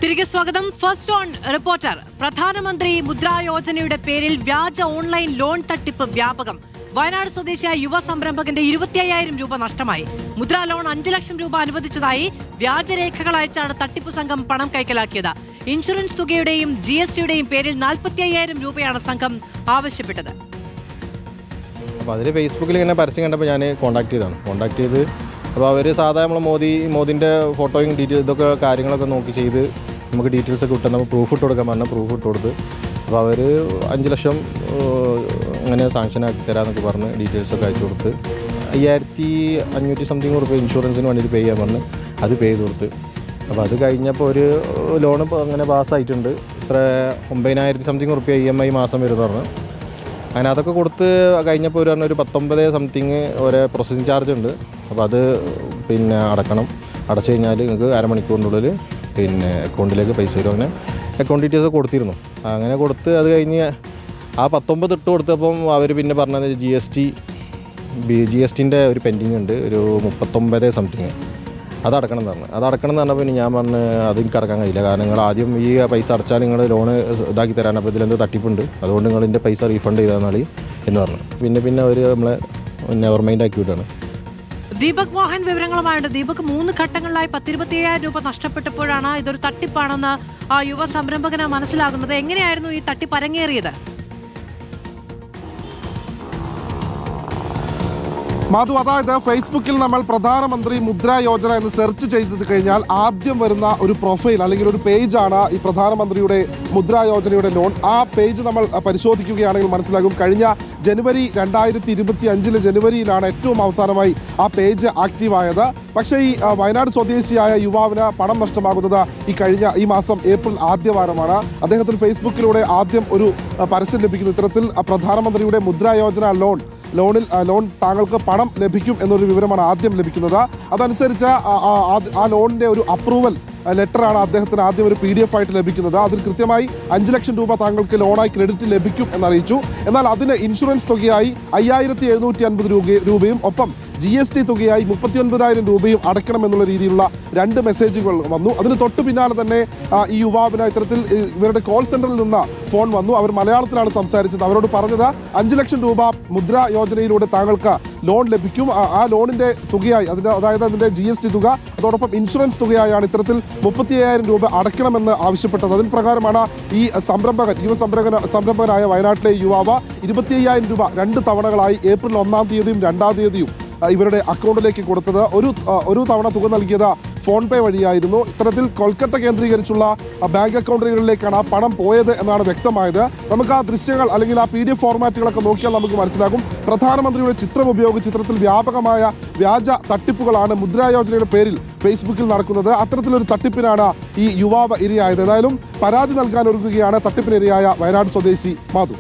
തിരികെ സ്വാഗതം. First on reporter. പ്രധാനമന്ത്രി മുദ്രാ യോജനയുടെ പേരിൽ വ്യാജ ഓൺലൈൻ ലോൺ തട്ടിപ്പ് വ്യാപകം. വയനാട് സ്വദേശിയായ യുവ സംരംഭകന്റെ 25,000 രൂപ നഷ്ടമായി. മുദ്രാ ലോൺ 5 ലക്ഷം രൂപ അനുവദിച്ചതായി വ്യാജരേഖകൾ അയച്ചാണ് തട്ടിപ്പ് സംഘം പണം കൈക്കലാക്കിയത്. ഇൻഷുറൻസ് തുകയുടെയും GSTയുടെയും പേരിൽ 45,000 രൂപയാണ് സംഘം ആവശ്യപ്പെട്ടത്. അപ്പോൾ അതിൽ ഫേസ്ബുക്കിൽ ഇങ്ങനെ പരസ്യം കണ്ടപ്പോൾ ഞാൻ കോൺടാക്ട് ചെയ്ത് അപ്പോൾ അവർ സാധാരണ നമ്മൾ മോദിൻ്റെ ഫോട്ടോയും ഇതൊക്കെ കാര്യങ്ങളൊക്കെ നോക്കി ചെയ്ത് നമുക്ക് ഡീറ്റെയിൽസ് ഒക്കെ ഇട്ട് നമുക്ക് പ്രൂഫ് ഇട്ട് കൊടുക്കാൻ പറഞ്ഞാൽ പ്രൂഫ് ഇട്ട് കൊടുത്ത് അപ്പോൾ അവർ 5 ലക്ഷം അങ്ങനെ സാങ്ഷൻ ആക്കി തരാമെന്നൊക്കെ പറഞ്ഞ് ഡീറ്റെയിൽസൊക്കെ അയച്ചു കൊടുത്ത് 5,500 സംതിങ് റുപ്യ ഇൻഷുറൻസിന് വേണ്ടിയിട്ട് പേ ചെയ്യാൻ പറഞ്ഞ് അത് പേ ചെയ്ത് കൊടുത്ത്. അപ്പോൾ അത് കഴിഞ്ഞപ്പോൾ ഒരു ലോൺ അങ്ങനെ പാസ്സായിട്ടുണ്ട്. ഇത്ര 9,000 സംതിങ് റുപ്യ EMI മാസം വരുമെന്ന് പറഞ്ഞു. അങ്ങനെ അതൊക്കെ കൊടുത്ത് കഴിഞ്ഞപ്പോൾ ഒരു 19 സംതിങ് ഒരു പ്രോസസ്സിങ് ചാർജ് ഉണ്ട്. അപ്പോൾ അത് അടക്കണം. അടച്ചു കഴിഞ്ഞാൽ നിങ്ങൾക്ക് അരമണിക്കൂറിനുള്ളിൽ അക്കൗണ്ടിലേക്ക് പൈസ വരും. അങ്ങനെ അക്കൗണ്ട് ഡീറ്റെയിൽസ് കൊടുത്തിരുന്നു. അങ്ങനെ കൊടുത്ത് അത് കഴിഞ്ഞ് ആ 19 ഇട്ട് കൊടുത്തപ്പം അവർ പറഞ്ഞത് GSTൻ്റെ ഒരു പെൻഡിങ് ഉണ്ട്, ഒരു 39 സംതിങ്. അത് അടക്കണം എന്ന് പറഞ്ഞപ്പോൾ ഞാൻ പറഞ്ഞ് അത് എനിക്ക് അടക്കാൻ കഴിയില്ല. കാരണം നിങ്ങൾ ആദ്യം ഈ പൈസ അടച്ചാൽ നിങ്ങൾ ലോണ് ഇതാക്കി തരാൻ, അപ്പോൾ ഇതിലെന്തോ തട്ടിപ്പുണ്ട്, അതുകൊണ്ട് നിങ്ങളിൻ്റെ പൈസ റീഫണ്ട് ചെയ്താൽ എന്ന് പറഞ്ഞു. പിന്നെ അവർ നമ്മളെ നെവർ മൈൻഡ് ആക്കി വിട്ടാണ്. ദീപക് മോഹൻ വിവരങ്ങളുമായുണ്ട്. ദീപക്, 3 ഘട്ടങ്ങളിലായി 25,000 രൂപ നഷ്ടപ്പെട്ടപ്പോഴാണ് ഇതൊരു തട്ടിപ്പാണെന്ന് ആ യുവ സംരംഭകന് മനസ്സിലാകുന്നത്. എങ്ങനെയായിരുന്നു ഈ തട്ടിപ്പ് അരങ്ങേറിയത്? മാധു, അതായത് ഫേസ്ബുക്കിൽ നമ്മൾ പ്രധാനമന്ത്രി മുദ്രാ യോജന എന്ന് സെർച്ച് ചെയ്ത് കഴിഞ്ഞാൽ ആദ്യം വരുന്ന ഒരു പ്രൊഫൈൽ അല്ലെങ്കിൽ ഒരു പേജാണ് ഈ പ്രധാനമന്ത്രിയുടെ മുദ്രാ യോജനയുടെ ലോൺ. ആ പേജ് നമ്മൾ പരിശോധിക്കുകയാണെങ്കിൽ മനസ്സിലാകും, കഴിഞ്ഞ ജനുവരി 2025 ജനുവരിയിലാണ് ഏറ്റവും അവസാനമായി ആ പേജ് ആക്റ്റീവായത്. പക്ഷേ ഈ വയനാട് സ്വദേശിയായ യുവാവിന് പണം നഷ്ടമാകുന്നത് ഈ മാസം ഏപ്രിൽ ആദ്യവാരമാണ്. അദ്ദേഹത്തിന് ഫേസ്ബുക്കിലൂടെ ആദ്യം ഒരു പരസ്യം ലഭിക്കുന്നു. ഇത്തരത്തിൽ പ്രധാനമന്ത്രിയുടെ മുദ്രാ യോജന ലോൺ താങ്കൾക്ക് പണം ലഭിക്കും എന്നൊരു വിവരമാണ് ആദ്യം ലഭിക്കുന്നത്. അതനുസരിച്ച് ആ ലോണിന്റെ ഒരു അപ്രൂവൽ ലെറ്ററാണ് അദ്ദേഹത്തിന് ആദ്യം ഒരു PDF ആയിട്ട് ലഭിക്കുന്നത്. അതിൽ കൃത്യമായി 5 ലക്ഷം രൂപ താങ്കൾക്ക് ലോണായി ക്രെഡിറ്റ് ലഭിക്കും എന്നറിയിച്ചു. എന്നാൽ അതിന് ഇൻഷുറൻസ് തുകയായി 5,750 രൂപയും ഒപ്പം GST തുകയായി 39,000 രൂപയും അടയ്ക്കണമെന്നുള്ള രീതിയിലുള്ള 2 മെസ്സേജുകൾ വന്നു. അതിന് തൊട്ടു പിന്നാലെ തന്നെ ഈ യുവാവിന് ഇത്തരത്തിൽ ഇവരുടെ കോൾ സെന്ററിൽ നിന്ന് ഫോൺ വന്നു. അവർ മലയാളത്തിലാണ് സംസാരിച്ചത്. അവരോട് പറഞ്ഞത് 5 ലക്ഷം രൂപ മുദ്രാ യോജനയിലൂടെ താങ്കൾക്ക് ലോൺ ലഭിക്കും. ആ ലോണിന്റെ തുകയായി അതായത് അതിന്റെ GST തുക അതോടൊപ്പം ഇൻഷുറൻസ് തുകയായാണ് ഇത്തരത്തിൽ 35,000 രൂപ അടയ്ക്കണമെന്ന് ആവശ്യപ്പെട്ടത്. അതിന് പ്രകാരമാണ് ഈ സംരംഭകനായ വയനാട്ടിലെ യുവാവ് 25,000 രൂപ 2 തവണകളായി ഏപ്രിൽ 1-ാം തീയതിയും 2-ാം തീയതിയും ഇവരുടെ അക്കൗണ്ടിലേക്ക് കൊടുത്തത്. ഒരു തവണ തുക നൽകിയത് ഫോൺ പേ വഴിയായിരുന്നു. ഇത്തരത്തിൽ കൊൽക്കത്ത കേന്ദ്രീകരിച്ചുള്ള ബാങ്ക് അക്കൗണ്ടുകളിലേക്കാണ് ആ പണം പോയത് എന്നാണ് വ്യക്തമായത്. നമുക്ക് ആ ദൃശ്യങ്ങൾ അല്ലെങ്കിൽ ആ PDF ഫോർമാറ്റുകളൊക്കെ നോക്കിയാൽ നമുക്ക് മനസ്സിലാകും. പ്രധാനമന്ത്രിയുടെ ചിത്രം ഉപയോഗിച്ച് ഇത്തരത്തിൽ വ്യാപകമായ വ്യാജ തട്ടിപ്പുകളാണ് മുദ്രാ യോജനയുടെ പേരിൽ ഫേസ്ബുക്കിൽ നടക്കുന്നത്. അത്തരത്തിലൊരു തട്ടിപ്പിനാണ് ഈ യുവാവ് ഇരയായത്. ഏതായാലും പരാതി നൽകാൻ ഒരുങ്ങുകയാണ് തട്ടിപ്പിനിരയായ വയനാട് സ്വദേശി മാധു.